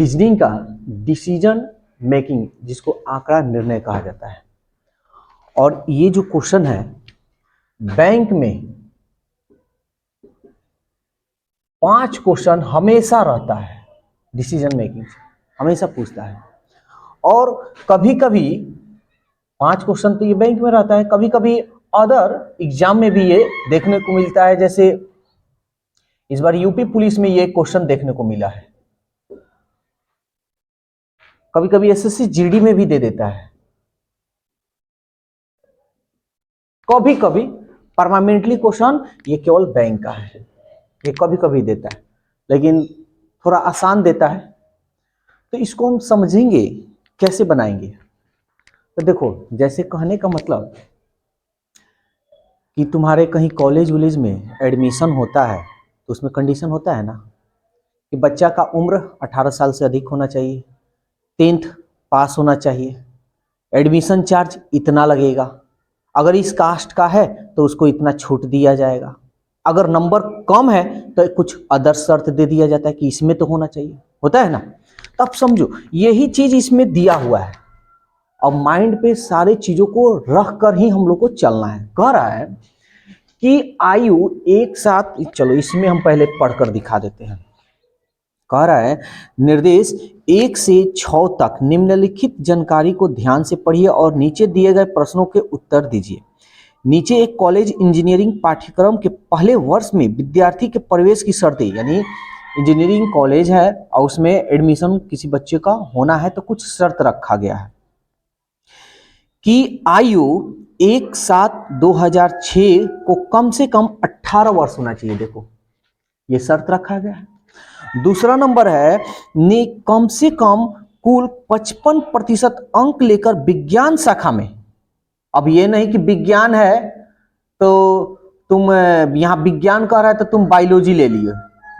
Reasoning का decision making, जिसको आंकड़ा निर्णय कहा जाता है। और ये जो क्वेश्चन है बैंक में 5 क्वेश्चन हमेशा रहता है, डिसीजन मेकिंग हमेशा पूछता है। और कभी कभी 5 क्वेश्चन तो ये बैंक में रहता है, कभी कभी अदर एग्जाम में भी ये देखने को मिलता है। जैसे इस बार यूपी पुलिस में ये क्वेश्चन देखने को मिला है, कभी कभी एसएससी जीडी में भी दे देता है, कभी कभी परमानेंटली क्वेश्चन ये केवल बैंक का है, ये कभी कभी देता है, लेकिन थोड़ा आसान देता है। तो इसको हम समझेंगे कैसे बनाएंगे। तो देखो, जैसे कहने का मतलब कि तुम्हारे कहीं कॉलेज वॉलेज में एडमिशन होता है तो उसमें कंडीशन होता है ना कि बच्चा का उम्र 18 साल से अधिक होना चाहिए, 10th पास होना चाहिए, एडमिशन चार्ज इतना लगेगा, अगर इस कास्ट का है तो उसको इतना छूट दिया जाएगा, अगर नंबर कम है तो कुछ अदर शर्त दे दिया जाता है कि इसमें तो होना चाहिए, होता है ना। तो अब समझो यही चीज इसमें दिया हुआ है। अब माइंड पे सारे चीजों को रख कर ही हम लोग को चलना है। कह रहा है कि आयु एक साथ, चलो इसमें हम पहले पढ़कर दिखा देते हैं। कह रहा है निर्देश 1 से 6 तक निम्नलिखित जानकारी को ध्यान से पढ़िए और नीचे दिए गए प्रश्नों के उत्तर दीजिए। नीचे एक कॉलेज इंजीनियरिंग पाठ्यक्रम के पहले वर्ष में विद्यार्थी के प्रवेश की शर्तें, यानी इंजीनियरिंग कॉलेज है और उसमें एडमिशन किसी बच्चे का होना है तो कुछ शर्त रखा गया है कि आयु 1/7/2006 को कम से कम 18 वर्ष होना चाहिए। देखो ये शर्त रखा गया है। दूसरा नंबर है ने कम से कम कुल 55% अंक लेकर विज्ञान शाखा में, अब ये नहीं कि विज्ञान है तो तुम यहां विज्ञान कह रहा है तो तुम बायोलॉजी ले लिए,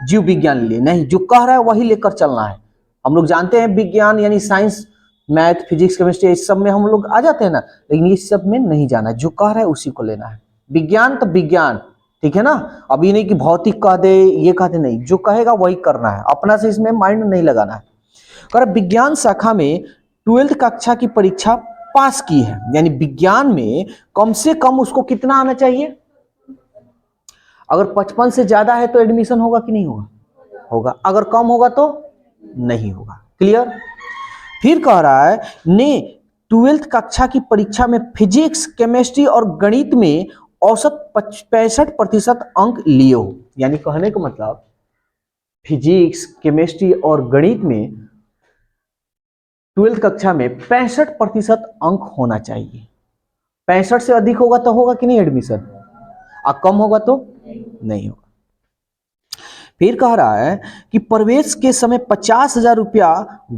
जीव विज्ञान ले लिए, नहीं, जो कह रहा है वही लेकर चलना है। हम लोग जानते हैं विज्ञान यानी साइंस, मैथ, फिजिक्स, केमिस्ट्री, इस सब में हम लोग आ जाते हैं ना, लेकिन इस सब में नहीं जाना है, जो कह रहा है उसी को लेना है। विज्ञान तो विज्ञान, ठीक है ना। अभी नहीं कि भौतिक कह दे, ये कह दे, नहीं, जो कहेगा वही करना है, अपना से इसमें माइंड नहीं लगाना है। कर विज्ञान शाखा में 12th कक्षा की परीक्षा पास की है, यानी विज्ञान में कम से कम उसको कितना आना चाहिए। अगर 55 से ज्यादा है तो एडमिशन होगा कि नहीं होगा, होगा, अगर कम होगा तो नहीं होगा। क्लियर। फिर कह रहा है ने 12th कक्षा की परीक्षा में फिजिक्स, केमिस्ट्री और गणित में औसत 65% अंक लिए हो, यानी कहने का मतलब फिजिक्स, केमिस्ट्री और गणित में 12th कक्षा में 65% अंक होना चाहिए। 65 से अधिक होगा तो होगा कि नहीं एडमिशन, और कम होगा तो नहीं होगा। फिर कह रहा है कि प्रवेश के समय 50,000 रुपया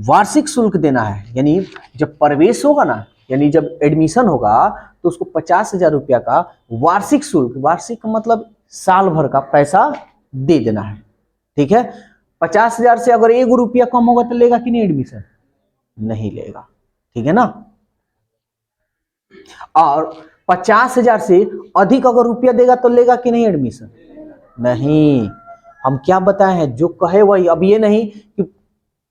वार्षिक शुल्क देना है, यानी जब प्रवेश होगा ना, यानी जब एडमिशन होगा तो उसको 50,000 रुपया का वार्षिक शुल्क, वार्षिक मतलब साल भर का पैसा दे देना है। ठीक है। 50,000 से अगर 1 रुपया कम होगा तो लेगा कि नहीं एडमिशन, नहीं लेगा। ठीक है ना। और 50,000 से अधिक अगर रुपया देगा तो लेगा कि नहीं एडमिशन, नहीं। हम क्या बताए हैं, जो कहे वही। अब ये नहीं कि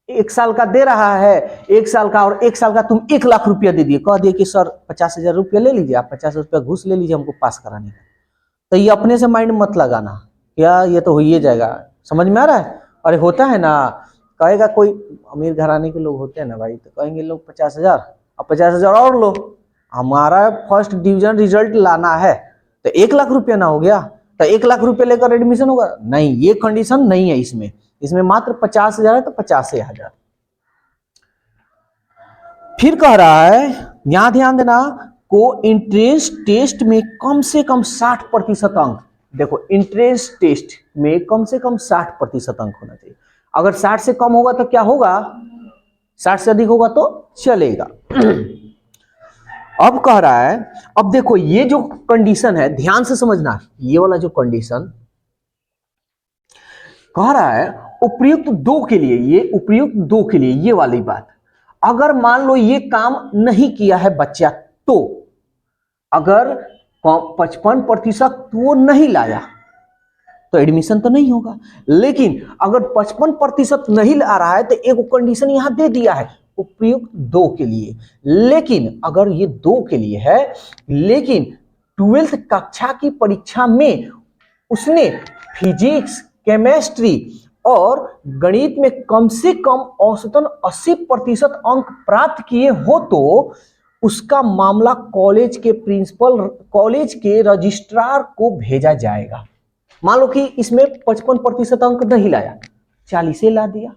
1 साल का दे रहा है, 1 साल का, और 1 साल का तुम 1 लाख रुपया दे दिए, कह दिए कि सर 50,000 रुपया ले लीजिए, आप 50 रुपया घूस ले लीजिए हमको पास कराने का, तो ये अपने से माइंड मत लगाना, क्या ये तो हो ही जाएगा। समझ में आ रहा है। अरे होता है ना, कहेगा कोई अमीर घराने के लोग होते हैं ना भाई, तो कहेंगे लोग 50,000, अब 50,000 और लो, हमारा फर्स्ट डिवीजन रिजल्ट लाना है, तो 1 लाख रुपया ना हो गया, तो 1 लाख रुपया लेकर एडमिशन होगा, नहीं, ये कंडीशन नहीं है इसमें। इसमें मात्र 50,000 है तो 50,000। फिर कह रहा है, यहां ध्यान देना, को एंट्रेंस टेस्ट में कम से कम 60% अंक, देखो एंट्रेंस टेस्ट में कम से कम 60% अंक होना चाहिए। अगर 60 से कम होगा तो क्या होगा, 60 से अधिक होगा तो चलेगा। अब कह रहा है, अब देखो ये जो कंडीशन है ध्यान से समझना, ये वाला जो कंडीशन कह रहा है उपयुक्त 2 के लिए, ये उपयुक्त 2 के लिए, ये वाली बात, अगर मान लो ये काम नहीं किया है बच्चा, तो अगर 55% वो नहीं लाया तो एडमिशन तो नहीं होगा। लेकिन अगर 55% नहीं आ रहा है तो एक कंडीशन यहां दे दिया है उपयुक्त 2 के लिए। लेकिन अगर ये 2 के लिए है, लेकिन 12th कक्षा की परीक्षा में उसने फिजिक्स, केमिस्ट्री और गणित में कम से कम औसतन 80% अंक प्राप्त किए हो तो उसका मामला कॉलेज के प्रिंसिपल, कॉलेज के रजिस्ट्रार को भेजा जाएगा। मान लो कि इसमें 55% अंक नहीं लाया, 40 ला दिया,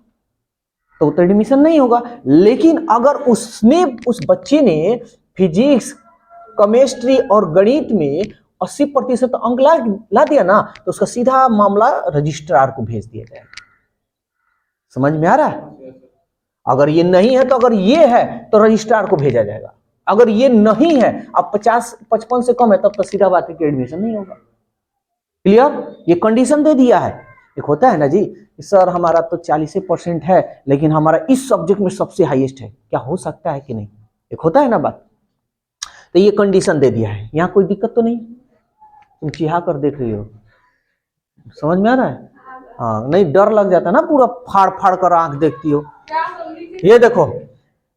तो एडमिशन नहीं होगा। लेकिन अगर उसने, उस बच्चे ने फिजिक्स, केमिस्ट्री और गणित में 80% अंक ला दिया ना, तो उसका सीधा मामला रजिस्ट्रार को भेज दिया जाएगा। समझ में आ रहा है? अगर ये नहीं है तो, अगर ये है तो रजिस्ट्रार को भेजा जाएगा। अगर ये नहीं है, अब 50-55 से कम है, तब तो सीधा बात है कि एडमिशन नहीं होगा। क्लियर? ये कंडीशन दे दिया है। एक होता है ना जी, सर हमारा तो 40% है लेकिन हमारा इस सब्जेक्ट में सबसे हाईएस्ट है, क्या हो सकता है कि नहीं? एक होता है ना बात। तो ये कंडीशन दे दिया है, यहां कोई दिक्कत तो नहीं? तुम चिढ़ा कर देख रही हो, समझ में आ रहा है? हाँ, नहीं डर लग जाता ना, पूरा फाड़ फाड़ कर आंख देखती हो। ये देखो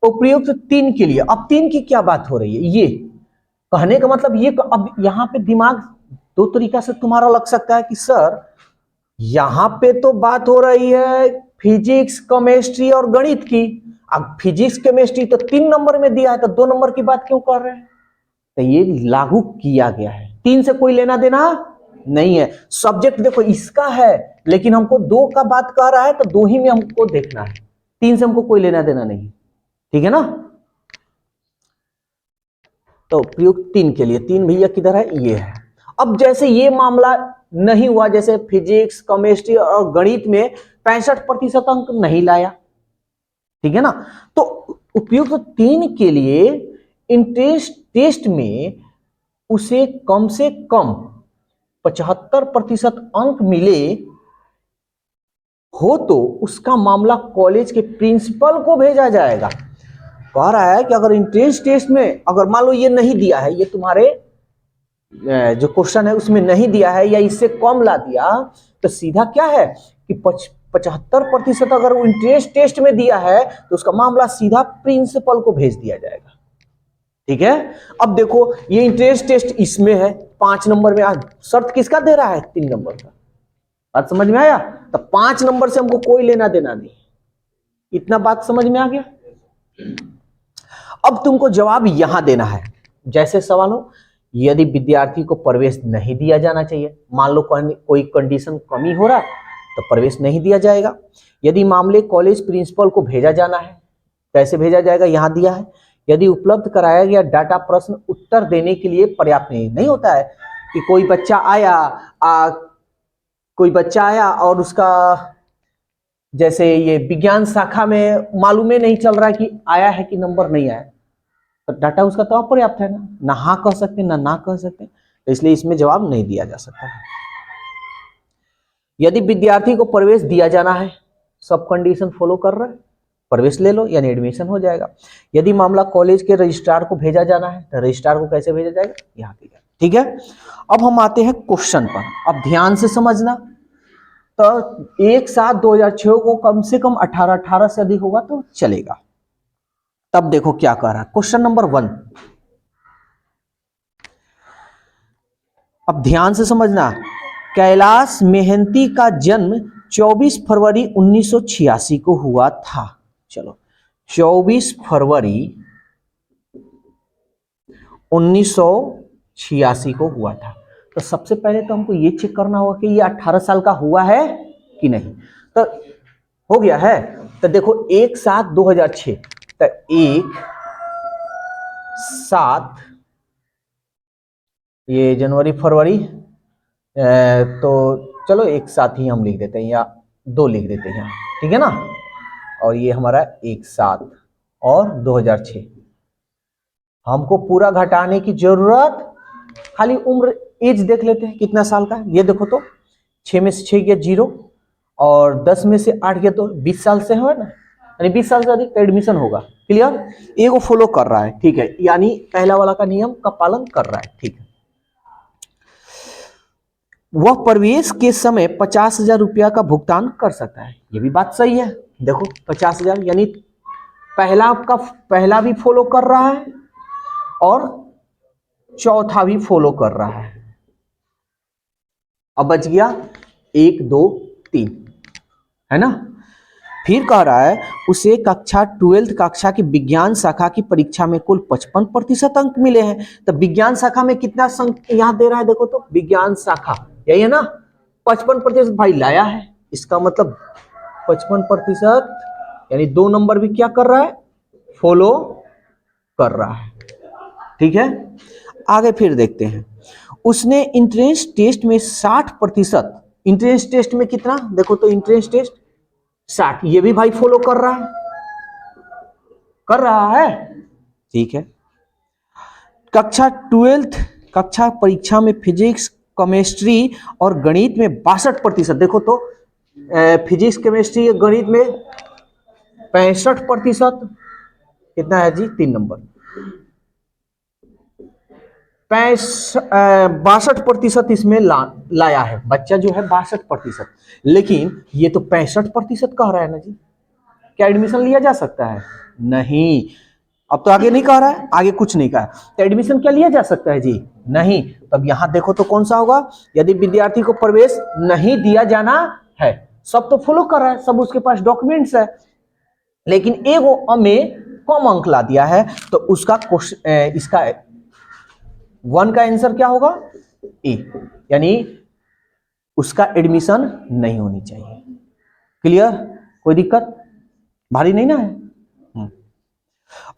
उपयुक्त 3 के लिए, अब 3 की क्या बात हो रही है? ये कहने का मतलब ये, अब यहां पे दिमाग 2 तरीका से तुम्हारा लग सकता है कि सर यहां पे तो बात हो रही है फिजिक्स, केमिस्ट्री और गणित की। अब फिजिक्स, केमिस्ट्री तो 3 नंबर में दिया है, तो 2 नंबर की बात क्यों कर रहे हैं? तो ये लागू किया गया है, 3 से कोई लेना देना नहीं है। सब्जेक्ट देखो इसका है, लेकिन हमको 2 का बात कर रहा है, तो 2 ही में हमको देखना है, 3 से हमको कोई लेना देना नहीं। ठीक है ना? तो प्रयुक्त 3 के लिए, 3 भैया किधर है? ये है। अब जैसे ये मामला नहीं हुआ, जैसे फिजिक्स, केमिस्ट्री और गणित में 65% अंक नहीं लाया, ठीक है ना, तो उपयुक्त 3 के लिए इंट्रेंस टेस्ट में उसे कम से कम 75% अंक मिले हो तो उसका मामला कॉलेज के प्रिंसिपल को भेजा जाएगा। कह रहा है कि अगर इंट्रेंस टेस्ट में अगर मान लो ये नहीं दिया है, ये तुम्हारे जो क्वेश्चन है उसमें नहीं दिया है या इससे कम ला दिया, तो सीधा क्या है कि 75% अगर वो इंट्रेंस टेस्ट में दिया है तो उसका मामला सीधा प्रिंसिपल को भेज दिया जाएगा। ठीक है? अब देखो ये इंट्रेंस टेस्ट इसमें है 5 नंबर में, आज शर्त किसका दे रहा है? 3 नंबर का। बात समझ में आया? तो 5 नंबर से हमको कोई लेना देना नहीं। इतना बात समझ में आ गया? अब तुमको जवाब यहां देना है। जैसे सवाल हो, यदि विद्यार्थी को प्रवेश नहीं दिया जाना चाहिए, मान लो कोई कंडीशन कमी हो रहा है तो प्रवेश नहीं दिया जाएगा। यदि मामले कॉलेज प्रिंसिपल को भेजा जाना है, कैसे भेजा जाएगा? यहां दिया है। यदि उपलब्ध कराया गया डाटा प्रश्न उत्तर देने के लिए पर्याप्त नहीं होता है कि कोई बच्चा आया और उसका, जैसे ये विज्ञान शाखा में मालूम ही नहीं चल रहा है कि आया है कि नंबर नहीं आया, तो डाटा उसका तो अपर्याप्त है ना हाँ कह सकते ना कह सकते, तो इसलिए इसमें जवाब नहीं दिया जा सकता है। यदि विद्यार्थी को प्रवेश दिया जाना है, सब कंडीशन फॉलो कर रहा है, प्रवेश ले लो यानी एडमिशन हो जाएगा। यदि मामला कॉलेज के रजिस्ट्रार को भेजा जाना है तो रजिस्ट्रार को कैसे भेजा जाएगा? यहाँ पे। ठीक है, अब हम आते हैं क्वेश्चन पर। अब ध्यान से समझना। तो 1/7/2006 को कम से कम 18 से अधिक होगा तो चलेगा। तब देखो क्या कह रहा है क्वेश्चन नंबर 1। अब ध्यान से समझना। कैलाश मेहंती का जन्म 24 फरवरी 1986 को हुआ था। चलो 24 फरवरी 1986 को हुआ था। तो सबसे पहले तो हमको ये चेक करना होगा कि ये 18 साल का हुआ है कि नहीं। तो हो गया है। तो देखो 1/7/2006, तो 1/7 ये जनवरी फरवरी, तो चलो 1/7 ही हम लिख देते हैं या 2 लिख देते हैं यहाँ, ठीक है ना। और ये हमारा 1/7 और 2006। हमको पूरा घटाने की जरूरत, खाली उम्र एज देख लेते हैं कितना साल का है। ये देखो तो 6 में से 6 गया 0 और 10 में से 8 गया तो 20 साल से है ना, यानी 20 साल से अधिक का एडमिशन होगा। क्लियर? एगो फॉलो कर रहा है, ठीक है, यानी पहला वाला का नियम का पालन कर रहा है, ठीक है। वह प्रवेश के समय 50,000 रुपया का भुगतान कर सकता है। ये भी बात सही है। देखो 50,000 यानी पहला भी फॉलो कर रहा है और चौथा भी फॉलो कर रहा है। अब बच गया 1 2 3, है ना। फिर कह रहा है उसे कक्षा 12th कक्षा की विज्ञान शाखा की परीक्षा में कुल 55% अंक मिले हैं। तो विज्ञान शाखा में कितना अंक यहां दे रहा है, देखो तो विज्ञान शाखा यही है ना, 55% भाई लाया है। इसका मतलब 55% यानी 2 नंबर भी क्या कर रहा है, फॉलो कर रहा है। ठीक है, आगे फिर देखते हैं। उसने इंट्रेंस टेस्ट में 60%, इंट्रेंस टेस्ट में कितना, देखो तो इंट्रेंस टेस्ट 60, ये भी भाई फॉलो कर रहा है। ठीक है, कक्षा 12th कक्षा परीक्षा में फिजिक्स केमिस्ट्री और गणित में 62%, देखो तो फिजिक्स केमिस्ट्री गणित में 65%, कितना है जी, 3 नंबर। 62% इसमें लाया है बच्चा जो है 62%, लेकिन ये तो 65% कह रहा है ना जी। क्या एडमिशन लिया जा सकता है, नहीं। अब तो आगे नहीं कह रहा है, आगे कुछ नहीं कहा, तो एडमिशन क्या लिया जा सकता है जी, नहीं। तब यहां देखो तो कौन सा होगा, यदि विद्यार्थी को प्रवेश नहीं दिया जाना है, सब तो फॉलो कर रहा है, सब उसके पास डॉक्यूमेंट्स है, लेकिन एगो में कम अंक ला दिया है, तो उसका क्वेश्चन इसका 1 का आंसर क्या होगा, ए, यानी उसका एडमिशन नहीं होनी चाहिए। क्लियर, कोई दिक्कत, भारी नहीं ना है।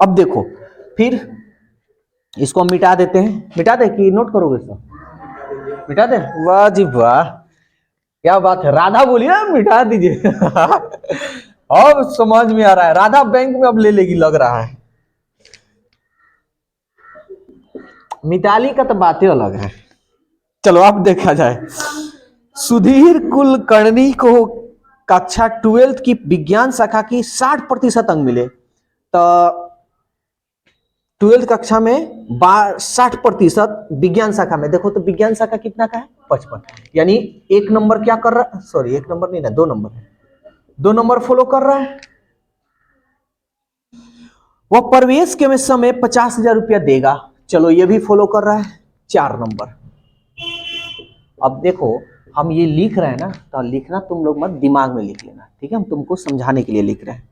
अब देखो फिर इसको हम मिटा देते हैं, मिटा दे कि नोट करोगे सब, मिटा दे, वाह जी वाह, क्या बात है, राधा बोली ना मिटा दीजिए अब समझ में आ रहा है, राधा बैंक में अब ले लेगी लग रहा है। मिताली का तो बातें अलग है। चलो अब देखा जाए, सुधीर कुलकर्णी को कक्षा 12th की विज्ञान शाखा की 60% अंक मिले। तो 12th कक्षा में 60% विज्ञान शाखा में, देखो तो विज्ञान शाखा कितना का है, 55, यानी 1 नंबर क्या कर रहा है, सॉरी 1 नंबर नहीं ना, 2 नंबर है, 2 नंबर फॉलो कर रहा है। वह प्रवेश के समय 50,000 रुपया देगा, चलो ये भी फॉलो कर रहा है, 4 नंबर। अब देखो हम ये लिख रहे हैं ना, तो लिखना तुम लोग मत दिमाग में लिख लेना, ठीक है, हम तुमको समझाने के लिए लिख रहे हैं।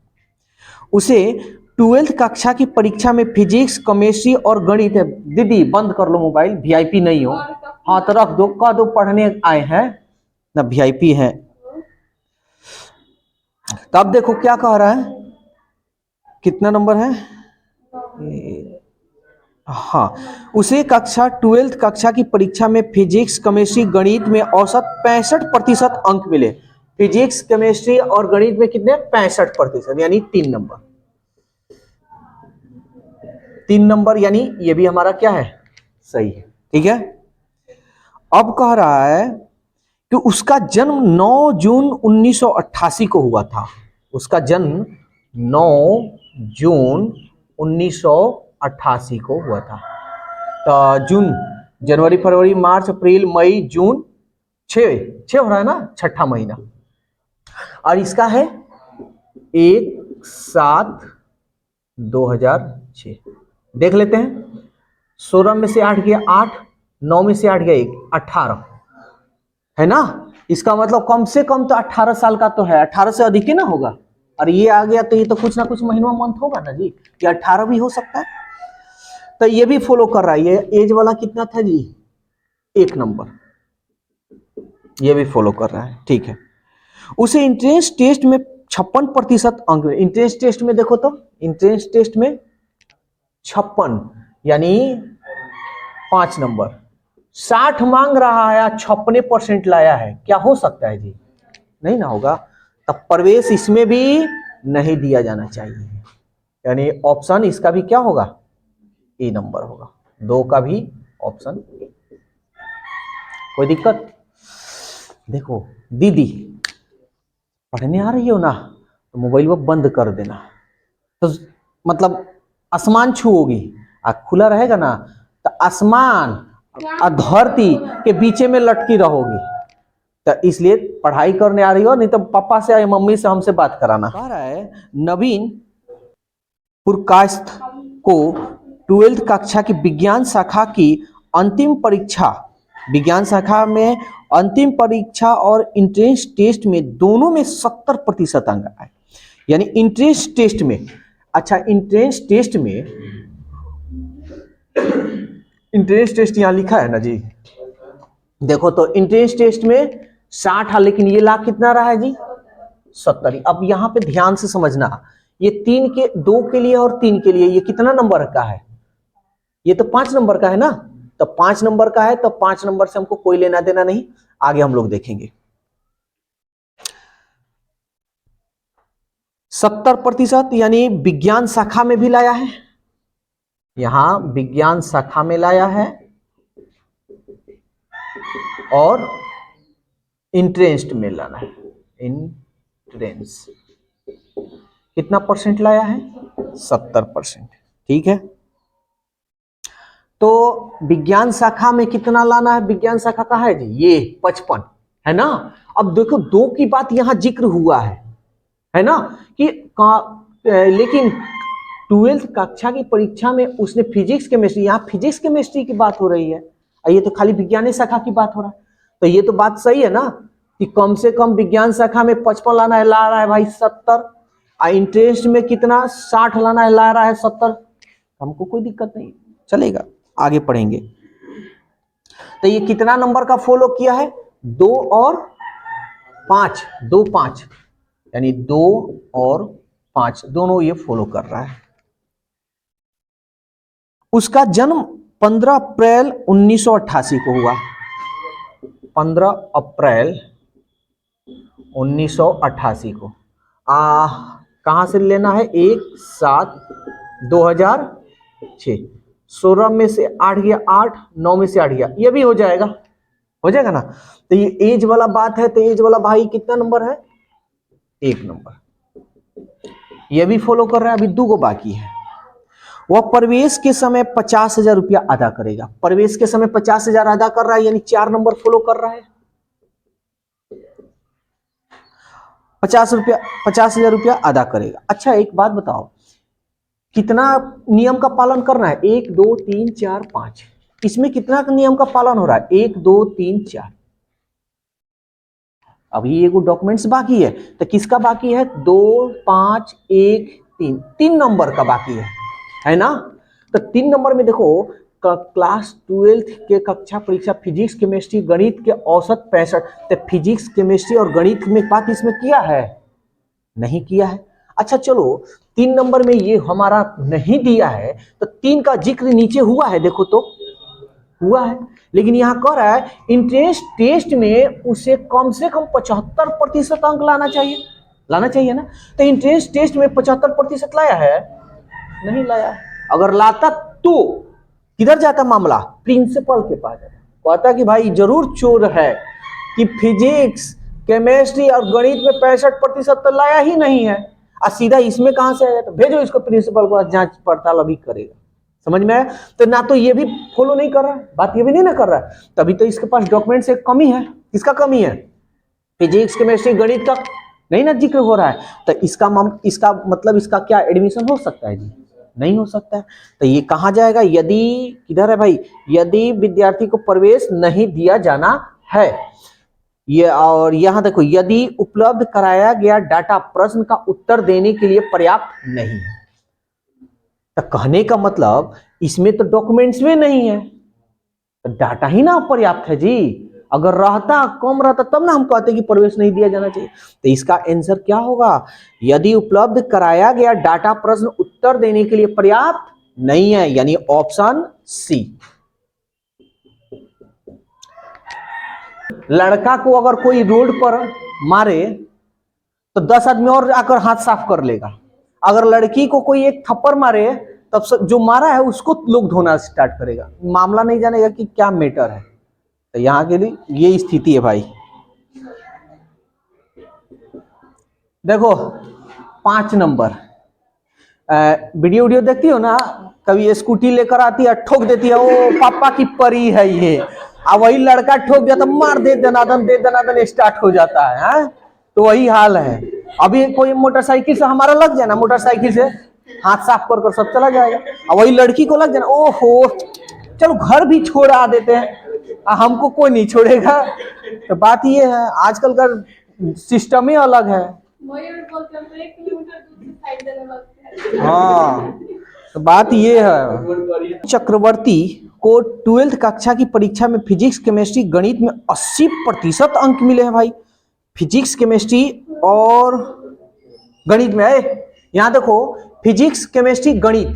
उसे 12th कक्षा की परीक्षा में फिजिक्स केमिस्ट्री और गणित है, दीदी बंद कर लो मोबाइल, वीआईपी नहीं हो, हाँ तो रख दो, कह दो पढ़ने आए हैं ना, वीआईपी है। तब देखो क्या कह रहा है, कितना नंबर है, हाँ, उसे कक्षा 12th कक्षा की परीक्षा में फिजिक्स केमिस्ट्री गणित में औसत 65% अंक मिले। फिजिक्स केमिस्ट्री और गणित में कितने, 65%, यानी 3 नंबर, 3 नंबर, यानी ये भी हमारा क्या है, सही है। ठीक है, अब कह रहा है कि उसका जन्म 9 जून 1988 को हुआ था, उसका जन्म 9 जून 1988 को हुआ था। तो जून, जनवरी फरवरी मार्च अप्रैल मई जून, 6 हो रहा है ना, छठा महीना, और इसका है 1/7/2006। देख लेते हैं, 16 में से 8 गया 8, 9 में से 8 गया 1, 18 है ना। इसका मतलब कम से कम तो 18 साल का तो है, 18 से अधिक ही ना होगा, और ये आ गया तो ये तो कुछ ना कुछ महीना मंथ होगा ना जी, ये 18 भी हो सकता है। तो ये भी फॉलो कर रहा है, ये एज वाला कितना था जी, 1 नंबर, ये भी फॉलो कर रहा है। ठीक है, उसे इंट्रेंस टेस्ट में 56% अंक, इंट्रेंस टेस्ट में देखो तो, इंट्रेंस टेस्ट में 56 यानी 5 नंबर, 60 मांग रहा है, 56% लाया है, क्या हो सकता है जी, नहीं ना होगा। तब प्रवेश इसमें भी नहीं दिया जाना चाहिए, यानी ऑप्शन इसका भी क्या होगा, ए नंबर होगा, 2 का भी ऑप्शन ए। कोई दिक्कत, देखो दीदी पढ़ने आ रही हो ना, तो मोबाइल वो बंद कर देना, तो मतलब आसमान छूओगी, खुला रहेगा ना तो आसमान धरती के बीच में लटकी रहोगी। तो इसलिए पढ़ाई करने आ रही हो, नहीं तो पापा से या मम्मी से हमसे बात कराना। कह रहा है नवीन पुरकायस्थ को 12th कक्षा की विज्ञान शाखा की अंतिम परीक्षा, विज्ञान शाखा में अंतिम परीक्षा और इंट्रेंस टेस्ट में दोनों में 70% अंक आए। यानी इंट्रेंस टेस्ट में, अच्छा इंट्रेंस टेस्ट में, इंट्रेंस टेस्ट यहां लिखा है ना जी, देखो तो इंट्रेंस टेस्ट में 60 है, लेकिन ये ला कितना रहा है जी 70। अब यहां पे ध्यान से समझना, ये 2 के लिए और 3 के लिए ये कितना नंबर का है, ये तो 5 नंबर का है ना, तो 5 नंबर का है, तो 5 नंबर से हमको कोई लेना देना नहीं, आगे हम लोग देखेंगे। 70% यानी विज्ञान शाखा में भी लाया है, यहां विज्ञान शाखा में लाया है, और इंट्रेंस में लाना है। इंट्रेंस कितना परसेंट लाया है 70%, ठीक है। तो विज्ञान शाखा में कितना लाना है, विज्ञान शाखा का है जी ये 55 है ना। अब देखो 2 की बात यहां जिक्र हुआ है ना, कि लेकिन 12th कक्षा की परीक्षा में उसने फिजिक्स केमिस्ट्री, यहां फिजिक्स केमिस्ट्री की बात हो रही है, ये तो खाली विज्ञान शाखा की बात हो रहा है। तो ये तो बात सही है ना कि कम से कम विज्ञान शाखा में 55 लाना है, ला रहा है भाई 70, इंटरेस्ट में कितना 60 लाना है, ला रहा है 70, हमको कोई दिक्कत नहीं, चलेगा, आगे पढ़ेंगे। तो ये कितना नंबर का फॉलो किया है, 2 और 5, 2 5, यानी 2 और 5 दोनों ये फॉलो कर रहा है। उसका जन्म 15 अप्रैल 1988 को हुआ, 15 अप्रैल 1988 को। कहां से लेना है, 1/7/2006, 16 में से 8 गया 8, 9 में से 8 गया, ये भी हो जाएगा ना। तो ये एज वाला बात है, तो एज वाला भाई कितना नंबर है, 1 नंबर, ये भी फॉलो कर रहा है। अभी 2 को बाकी है। वह प्रवेश के समय 50,000 रुपया अदा करेगा, प्रवेश के समय 50,000 अदा कर रहा है, यानी 4 नंबर फॉलो कर रहा है। 50,000 रुपया अदा करेगा। अच्छा एक बात बताओ, कितना नियम का पालन करना है, 1 2 3 4 5, इसमें कितना नियम का पालन हो रहा है, 1 2 3 4। अभी एगो डॉक्यूमेंट्स बाकी है, तो किसका बाकी है, 2 5 1 3, 3 नंबर का बाकी है ना। तो 3 नंबर में देखो, क्लास 12th के कक्षा परीक्षा फिजिक्स केमिस्ट्री गणित के औसत 65, तो फिजिक्स केमिस्ट्री और गणित में बात इसमें किया है, नहीं किया है। अच्छा चलो 3 नंबर में ये हमारा नहीं दिया है, तो 3 का जिक्र नीचे हुआ है, देखो तो हुआ है, लेकिन यहां कह रहा है इंट्रेंस टेस्ट में उसे कम से कम 75% अंक लाना चाहिए ना। तो इंट्रेंस टेस्ट में 75% लाया है, नहीं लाया। अगर लाता तो किधर जाता मामला, प्रिंसिपल के पास जाता, कहता कि भाई जरूर चोर है कि फिजिक्स केमिस्ट्री और गणित में 65% तो लाया ही नहीं है, और सीधा इसमें कहां से आया, तो भेजो इसको प्रिंसिपल को, जांच पड़ताल अभी करेगा। समझ में आया। तो ना तो ये भी फॉलो नहीं कर रहा है, बात ये भी नहीं ना कर रहा है, तभी तो इसके पास डॉक्यूमेंट से कमी है। किसका कमी है, फिजिक्स केमिस्ट्री गणित का नहीं ना जिक्र हो रहा है। तो इसका मतलब इसका क्या एडमिशन हो सकता है जी, नहीं हो सकता है। तो ये कहां जाएगा, यदि किधर है भाई, यदि विद्यार्थी को प्रवेश नहीं दिया जाना है, ये, और यहां देखो, यदि उपलब्ध कराया गया डाटा प्रश्न का उत्तर देने के लिए पर्याप्त नहीं है। तो कहने का मतलब इसमें तो डॉक्यूमेंट्स में नहीं है, तो डाटा ही ना पर्याप्त है जी। अगर रहता कम रहता तब ना हम कहते कि प्रवेश नहीं दिया जाना चाहिए। तो इसका आंसर क्या होगा, यदि उपलब्ध कराया गया डाटा प्रश्न उत्तर देने के लिए पर्याप्त नहीं है, यानी ऑप्शन सी। लड़का को अगर कोई रोड पर मारे तो 10 आदमी और आकर हाथ साफ कर लेगा, अगर लड़की को कोई एक थप्पड़ मारे तब जो मारा है उसको लोग धोना स्टार्ट करेगा, मामला नहीं जानेगा कि क्या मैटर है। तो यहां के लिए ये स्थिति है भाई। देखो 5 नंबर, वीडियो वीडियो देखती हो ना, कभी स्कूटी लेकर आती है ठोक देती है, ओ पापा की परी है ये, अब वही लड़का ठोक गया तो मार दे दनादन स्टार्ट हो जाता है, हाँ? तो वही हाल है। अभी कोई मोटरसाइकिल से हमारा लग जाए ना, मोटरसाइकिल से हाथ साफ कर सब चला जाएगा, और वही लड़की को लग जाए ना, ओहो चलो घर भी छोड़ा देते हैं, हमको कोई नहीं छोड़ेगा। तो बात ये है, आजकल का सिस्टम ही अलग है। हाँ, तो बात ये है, चक्रवर्ती को 12th कक्षा की परीक्षा में फिजिक्स केमिस्ट्री गणित में 80% अंक मिले हैं भाई। फिजिक्स केमिस्ट्री और गणित में है, यहां देखो फिजिक्स केमिस्ट्री गणित,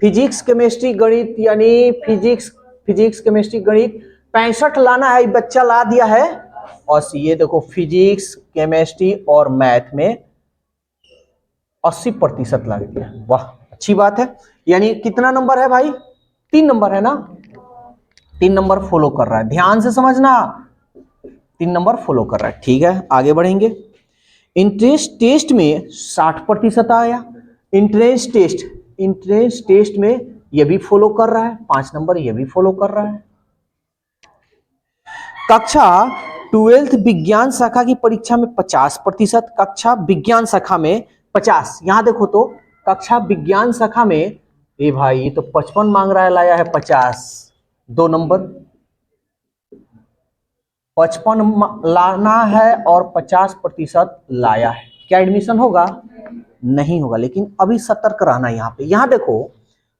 फिजिक्स केमिस्ट्री गणित यानी फिजिक्स केमिस्ट्री गणित 65 लाना है, बच्चा ला दिया है। और ये देखो फिजिक्स केमिस्ट्री और मैथ में 80% ला दिया, वाह अच्छी बात है। यानी कितना नंबर है भाई, 3 नंबर है ना, 3 नंबर फॉलो कर रहा है, ध्यान से समझना, 3 नंबर फॉलो कर रहा है। ठीक है, आगे बढ़ेंगे। इंट्रेंस टेस्ट में 60% आया, इंट्रेंस टेस्ट में ये भी फॉलो कर रहा है, 5 नंबर ये भी फॉलो कर रहा है। कक्षा 12th विज्ञान शाखा की परीक्षा में 50%, कक्षा विज्ञान शाखा में 50, यहां देखो तो कक्षा विज्ञान शाखा में, ए भाई ये तो 55 मांग रहा है, लाया है 50, 2 नंबर, 55 लाना है और 50% लाया है, क्या एडमिशन होगा? नहीं होगा। लेकिन अभी सतर्क रहना यहाँ पे, यहाँ देखो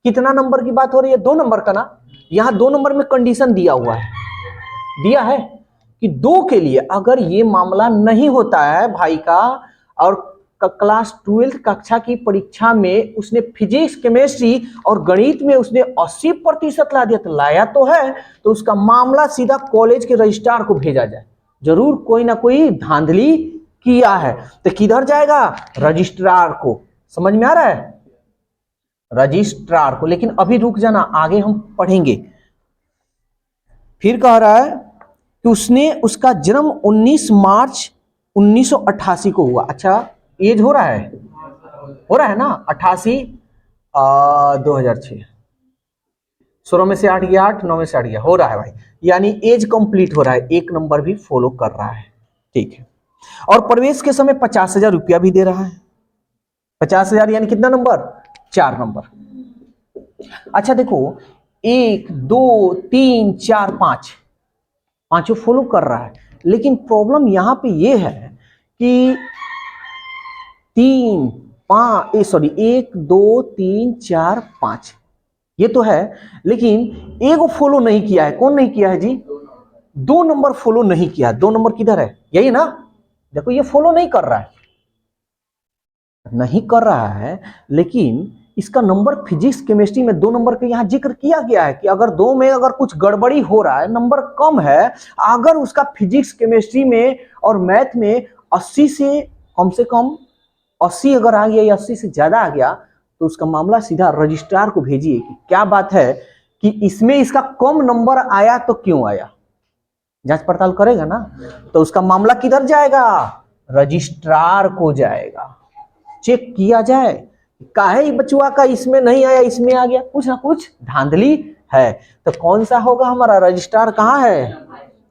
कितना नंबर की बात हो रही है, 2 नंबर का ना, यहाँ 2 नंबर में कंडीशन दिया हुआ है, दिया है कि 2 के लिए अगर ये मामला नहीं होता है भाई का, और क्लास 12th कक्षा की परीक्षा में उसने फिजिक्स केमिस्ट्री और गणित में उसने 80% ला दिया, तो लाया तो है, तो उसका मामला सीधा कॉलेज के रजिस्ट्रार को भेजा जाए, जरूर कोई ना कोई धांधली किया है, तो किधर जाएगा? रजिस्ट्रार को, समझ में आ रहा है, रजिस्ट्रार को। लेकिन अभी रुक जाना, आगे हम पढ़ेंगे। फिर कह रहा है कि उसका जन्म 19 मार्च 1988 को हुआ। अच्छा एज हो रहा है ना, 88 2006, 16 में से 8 गया, 8 9 में से 8 गया, हो रहा है भाई, यानी एज कंप्लीट हो रहा है, 1 नंबर भी फॉलो कर रहा है। ठीक है, और प्रवेश के समय 50,000 रुपया भी दे रहा है, 50,000 यानी कितना नंबर? 4 नंबर। अच्छा देखो 1 2 3 4 5, पांचों फॉलो कर रहा है, लेकिन प्रॉब्लम यहां पे ये है कि 1 2 3 4 5 ये तो है, लेकिन एक फॉलो नहीं किया है। कौन नहीं किया है जी? 2 नंबर फॉलो नहीं किया है। 2 नंबर किधर है? यही ना, देखो ये फॉलो नहीं कर रहा है, नहीं कर रहा है, लेकिन इसका नंबर फिजिक्स केमिस्ट्री में 2 नंबर का यहां जिक्र किया गया है कि अगर 2 में अगर कुछ गड़बड़ी हो रहा है, नंबर कम है, अगर उसका फिजिक्स केमिस्ट्री में और मैथ में 80 से कम 80 अगर आ गया या 80 से ज्यादा आ गया, तो उसका मामला सीधा रजिस्ट्रार को भेजिए कि क्या बात है कि इसमें इसका कम नंबर आया, तो क्यों आया, जांच पड़ताल करेगा ना, तो उसका मामला किधर जाएगा? रजिस्ट्रार को जाएगा, चेक किया जाए काहे बचुआ का इसमें नहीं आया इसमें आ गया, कुछ ना कुछ धांधली है। तो कौन सा होगा हमारा रजिस्ट्रार? कहाँ है,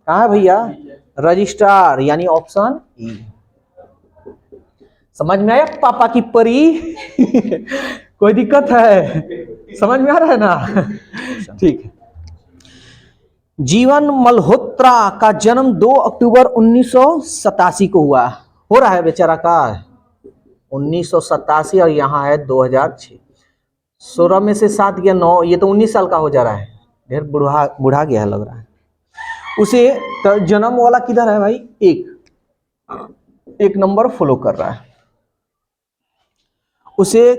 कहाँ है भैया? रजिस्ट्रार, यानी ऑप्शन ई। समझ में आया पापा की परी? कोई दिक्कत है? समझ में आ रहा है ना? ठीक है। जीवन मल्होत्रा का जन्म 2 अक्टूबर 1987 को हुआ, हो रहा है बेचारा का 1987, और यहाँ है 2006, 16 में से 7 गया 9, ये तो 19 साल का हो जा रहा है, ढेर बुढ़ा गया है लग रहा है उसे। तो जन्म वाला किधर है भाई? एक नंबर फॉलो कर रहा है। उसे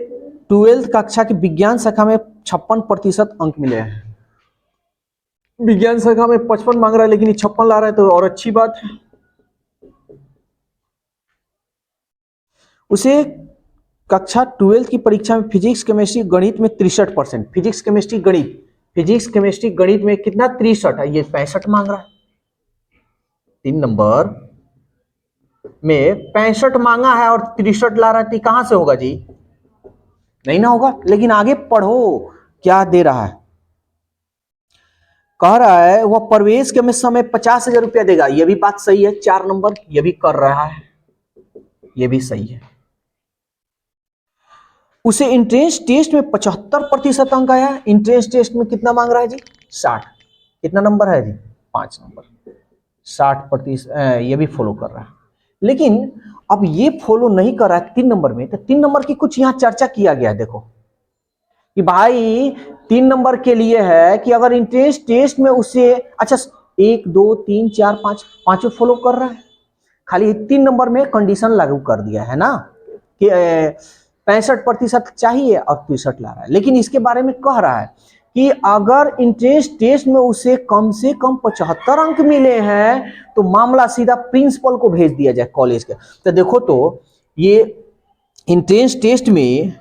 12th कक्षा की विज्ञान शाखा में 56% अंक मिले हैं, विज्ञान शाखा में 55 मांग रहा है, लेकिन 56 ला रहा है, तो और अच्छी बात है। उसे कक्षा 12th की परीक्षा में फिजिक्स केमिस्ट्री गणित में 63%, फिजिक्स केमिस्ट्री गणित में कितना? 63 है, ये 65 मांग रहा है, 3 नंबर में 65 मांगा है और 63 ला रहा है, कहां से होगा जी? नहीं ना होगा। लेकिन आगे पढ़ो क्या दे रहा है। कह रहा है वह प्रवेश के में समय 50,000 रुपया देगा, यह भी बात सही है। 4 नंबर यह भी कर रहा है, यह भी सही है। उसे एंट्रेंस टेस्ट में 75% अंक आया। एंट्रेंस टेस्ट में कितना मांग रहा है जी? 60। कितना नंबर है जी? 5 नंबर। 60%। ये भी फॉलो कर रहा है। लेकिन अब ये फॉलो नहीं कर रहा है 3 नंबर में, तो 3 नंबर की कुछ यहां चर्चा किया गया है। देखो कि भाई 3 नंबर के लिए है कि अगर एंट्रेंस टेस्ट में उसे, अच्छा 1 2 3 4 5 पांचों फॉलो कर रहा है, खाली 3 नंबर में कंडीशन लागू कर दिया है ना कि 65% चाहिए और 63 ला रहा है। लेकिन इसके बारे में कह रहा है कि अगर एंट्रेंस टेस्ट में उसे कम से कम 75 अंक मिले हैं तो मामला सीधा प्रिंसिपल को भेज दिया जाए कॉलेज के। तो देखो तो ये एंट्रेंस टेस्ट में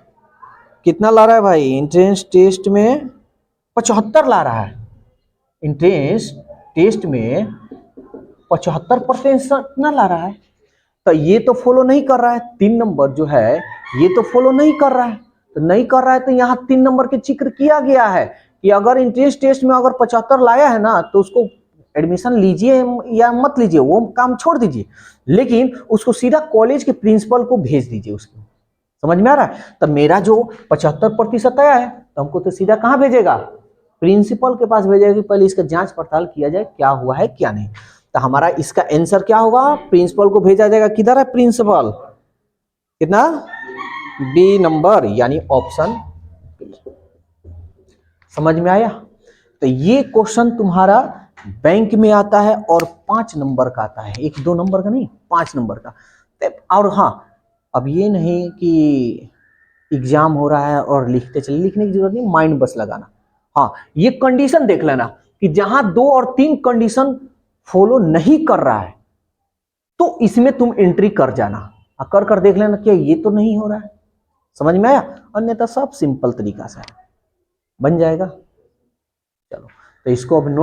कितना ला रहा है भाई? एंट्रेंस टेस्ट में 75 ला रहा है। एंट्रेंस टेस्ट में 75% ना ला रहा है, तो ये तो फॉलो नहीं कर रहा है। 3 नंबर जो है ये तो फॉलो नहीं कर रहा है। तो नहीं कर रहा है तो यहाँ 3 नंबर के जिक्र किया गया है कि अगर एंट्रेंस टेस्ट में अगर 75 लाया है ना तो उसको एडमिशन लीजिए या मत लीजिए, वो काम छोड़ दीजिए, लेकिन उसको सीधा कॉलेज के प्रिंसिपल को भेज दीजिए। उसको समझ में आ रहा है? तो मेरा जो 75% आया है तो हमको तो सीधा कहाँ भेजेगा? प्रिंसिपल के पास भेजेगा कि पहले इसका जांच पड़ताल किया जाए क्या हुआ है क्या नहीं। तो हमारा इसका आंसर क्या होगा? प्रिंसिपल को भेजा जाएगा। किधर है प्रिंसिपल? कितना? बी नंबर, यानी ऑप्शन बी। समझ में आया? तो ये क्वेश्चन तुम्हारा बैंक में आता है और 5 नंबर का आता है, 1 2 नंबर का नहीं, 5 नंबर का। और हाँ, अब ये नहीं कि एग्जाम हो रहा है और लिखते चले, लिखने की जरूरत नहीं, माइंड बस लगाना। हाँ, ये कंडीशन देख लेना कि जहां 2 और 3 कंडीशन फॉलो नहीं कर रहा है तो इसमें तुम एंट्री कर जाना, कर कर देख लेना क्या ये तो नहीं हो रहा है। समझ में आया? अन्यथा सब सिंपल तरीका से बन जाएगा। चलो, तो इसको अब नोट